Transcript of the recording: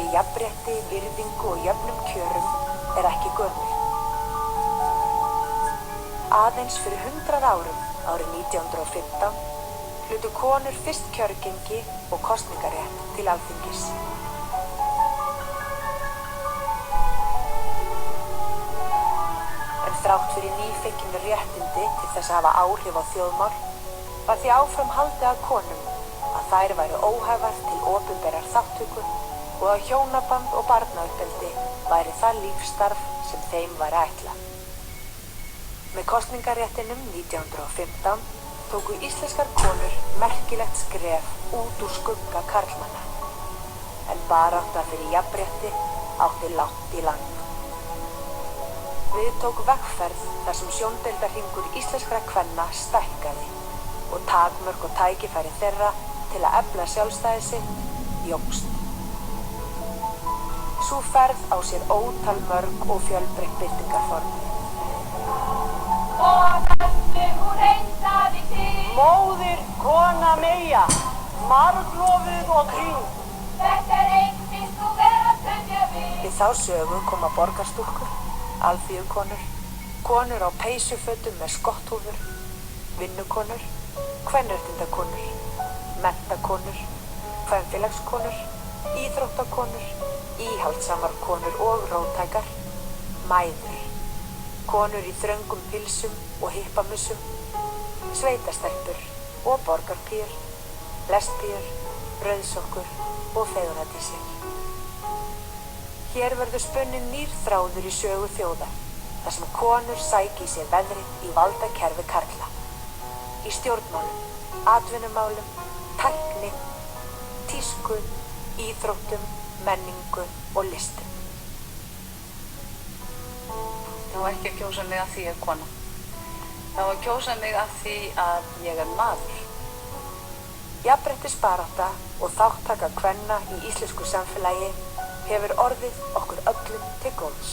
fyrir jafnrétti, virðingu og jöfnum kjörum ekki gömul. Aðeins fyrir 100 árum, árið 1915, hlutu konur fyrst kjörgengi og kosningarétt til Alþingis. En þrátt fyrir nýfengin réttindi til þess að hafa áhrif á þjóðmál, var því áfram haldið að konum að þær væru óhæfar til opinberrar þátttöku og að hjónaband og barnauppeldi væri það lífsstarf sem þeim væri ætlað. Með kosningaréttinum 1915 tóku íslenskar konur merkilegt skref út úr skugga karlmanna, en barátta fyrir jafnrétti átti langt í land. Við tók vegferð þar sem sjóndeildarhringur íslenskra kvenna stækkaði og takmörk og tækifæri þeirra til að efla sjálfstæði sitt jókst. Sú ferð á sér ótal mörg og fjölbreytt birtingarform. Og þessu hún heilsaði til Móðir, kona meyja, marglofuð og kring. Þetta einnig þú vera stöndja við Við þá sögu koma borgarstúlkur, alþýðukonur, konur á peysufötum með skotthúfur, vinnukonur, kvenréttindakonur, menntakonur, kvenfélagskonur, íþróttakonur, íhaldsamar konur og róttækar, mæður, konur í þröngum pilsum og hippamussum, sveitastelpur og borgarpíur, lesbíur, rauðsokkur og fegurðardísir. Hér verður spunninn nýr þráður í sögu þjóðar, þar sem konur sæki í sér veðrið í valdakerfi karla. Í stjórnmálum, atvinnumálum, tækni, tísku, íþróttum, menningu og listum. Það var ekki að kjósa mig af því ég er kona. Það var að kjósa mig af því að ég er maður. Jafnréttisbarátta og þáttaka kvenna í íslensku samfélagi hefur orðið okkur öllum til góðs.